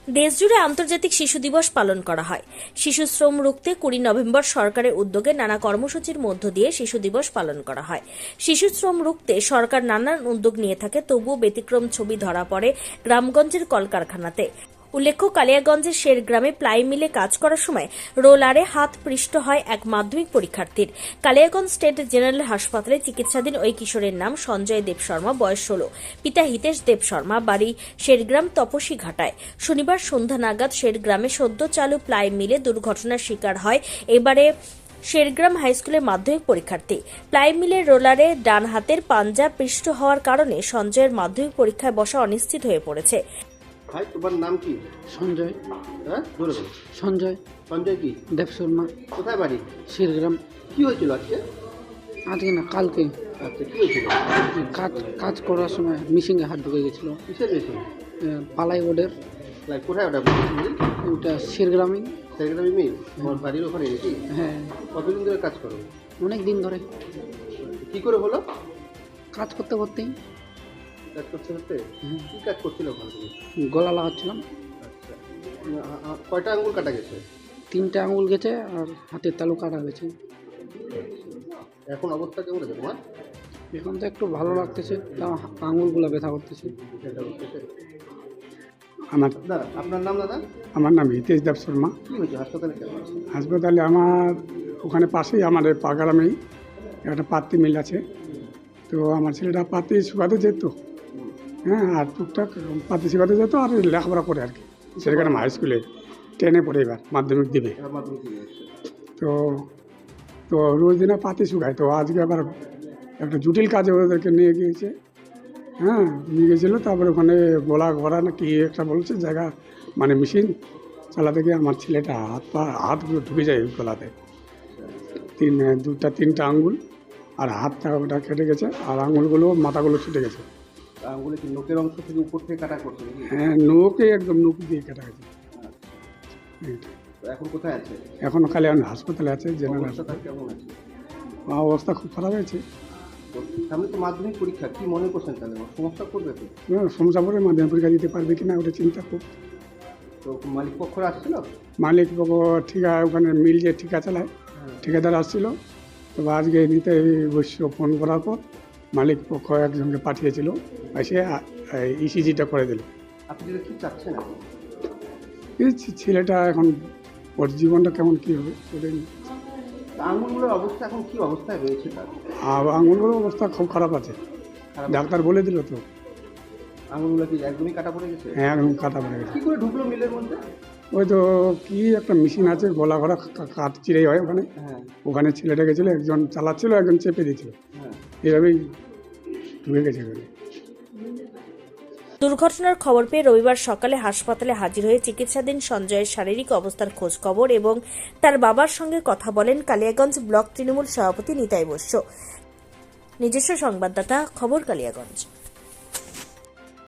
দেশজুড়ে আন্তর্জাতিক শিশু দিবস পালন করা হয়। শিশু শ্রম রুখতে 20 নভেম্বর সরকারের উদ্যোগে নানা কর্মসূচির মধ্য দিয়ে শিশু দিবস পালন করা হয়। শিশু শ্রম রুখতে সরকার নানান উদ্যোগ নিয়ে থাকে, তবুও ব্যতিক্রম ছবি ধরা পড়ে গ্রামগঞ্জের কলকারখানাতে। উল্লেখ্য, কালিয়াগঞ্জের শেরগ্রামে প্লাই মিলে কাজ করার সময় রোলারে হাত পৃষ্ঠ হয় এক মাধ্যমিক পরীক্ষার্থীর। কালিয়াগঞ্জ স্টেট জেনারেল হাসপাতালে চিকিৎসাধীন ওই কিশোরের নাম সঞ্জয় দেব শর্মা, বয়স 16। পিতা হিতেশ দেব শর্মা, বাড়ি শেরগ্রাম তপসী ঘাটায়। শনিবার সন্ধ্যা নাগাদ শেরগ্রামে সদ্য চালু প্লাই মিলে দুর্ঘটনার শিকার হয় এবারে শেরগ্রাম হাইস্কুলের মাধ্যমিক পরীক্ষার্থী। প্লাই মিলের রোলারে ডান হাতের পাঞ্জা পৃষ্ঠ হওয়ার কারণে সঞ্জয়ের মাধ্যমিক পরীক্ষায় বসা অনিশ্চিত হয়ে পড়েছে। ভাই, তোমার নাম কি? সঞ্জয়। হ্যাঁ, জোরে বলো। সঞ্জয় সঞ্জয় কি? দেব শর্মা। কোথায় বাড়ি? শিরগ্রাম। কি হয়েছিল আজকে? আজকে না, কালকে। আচ্ছা, কি হয়েছিল? কাজ করার সময় মিশিংয়ে হাত ঢুকে গেছিল। কিসের মেশিন? পালাই বোর্ডের। কোথায় ওটা? ওটা শিরগ্রামে। সেগ্রামে মিল? তোমার বাড়ির ওখানে নাকি? হ্যাঁ, কতদিন ধরে কাজ করো? অনেক দিন ধরে কি করে হলো? কাজ করতে করতেই কাজ করতে করতে? কি কাজ করছিল ওখানে তুমি? গলা লাগাচ্ছিলাম। আচ্ছা, কয়টা আঙ্গুল কাটা গেছে? 3টে আঙুল গেছে আর হাতের তালু কাটা গেছে। এখন অবস্থা কেমন আছে তোমার? এখন তো একটু ভালো লাগতেছে, তাও আঙুলগুলো ব্যথা করতেছে। আপনার নাম দাদা? আমার নাম হিতেশ দেব শর্মা। কি হয়েছে হাসপাতালে? কেন? হাসপাতালে আমার ওখানে পাশেই আমাদের পাগ্রামেই একটা পাত্তি মিল আছে। তো আমার ছেলেটা পাতি শুকাতে যেত, হ্যাঁ, আর টুকটাক পাতি শুকাতে যেত আর লেখাপড়া করে আর কি। সেখানে হাই স্কুলে 10-এ পড়ে, এবার মাধ্যমিক দিবে। তো তো রোজ দিনে পাতি শুকায়। তো আজকে আবার একটা জটিল কাজে ওদেরকে নিয়ে গিয়েছে, হ্যাঁ, নিয়ে গিয়েছিলো। তারপরে ওখানে গোলা ঘোরা না কি একটা বলছে জায়গা, মানে মেশিন চালাতে গিয়ে আমার ছেলেটা হাতগুলো ঢুকে যায় গলাতে। 3টা আঙ্গুল আর হাতটা ওটা কেটে গেছে, আর আঙুলগুলো মাথাগুলো ছুটে গেছে। আঙ্গুলে কি নোকের অংশ থেকে উপর থেকে কাটা করছে নাকি? হ্যাঁ, নোকে একদম নোক দিয়ে কাটা গেছে। তো এখন কোথায় আছে? এখন খালি আমি হাসপাতালে আছে, জেনারেল অবস্থা তার হাসপাতালে। কেমন আছে? অবস্থা খুব খারাপ হয়েছে। তো সামনে তো মাধ্যমিক পরীক্ষা, কি মনে করছেন তাহলে? সমস্যা করবে তো? সমস্যা পড়ে মাধ্যমিক পরীক্ষা দিতে পারবে কিনা ওটা চিন্তা খুব। তো মালিক পক্ষরা আসছিল? মালিক ঠিকা ওখানে মিল যে ঠিকা চালায়, ঠিকাদার আসছিল। তো আজকে নিতে অবশ্য ফোন করার পর মালিক পক্ষ একজনকে পাঠিয়েছিল, এসে ইসিজিটা করে দিল। আপনি যেটা কি চাচ্ছেন এখন? এই ছেলেটা এখন ওর জীবনটা কেমন কী হবে ওটাই। আঙুলগুলোর অবস্থা এখন কি অবস্থায় রয়েছে তার? আর আঙুলগুলোর অবস্থা খুব খারাপ আছে, ডাক্তার বলে দিল। তো আঙুলগুলো কি একদমই কাটা পড়ে গেছে? হ্যাঁ, একদম কাটা পড়ে গেছে। কি করে ঢুকলো মিলের মধ্যে? ওই তো কি একটা মেশিন আছে, গলা ঘরা কাঠ চিড়াই হয় ওখানে। হ্যাঁ ওখানে ছেলেটা গেছিলো, একজন চালাচ্ছিল, একজন চেপে দিয়েছিল, হ্যাঁ। এভাবেই ঢুকে গেছে ওখানে। দুর্ঘটনার খবর পেয়ে রবিবার সকালে হাসপাতালে হাজির হয়ে চিকিৎসাধীন সঞ্জয়ের শারীরিক অবস্থার খোঁজ খবর এবং তার বাবার সঙ্গে কথা বলেন কালিয়াগঞ্জ ব্লক তৃণমূল সভাপতি নিতাই বৈশ্য। নিজস্ব সংবাদদাতা, খবর কালিয়াগঞ্জ।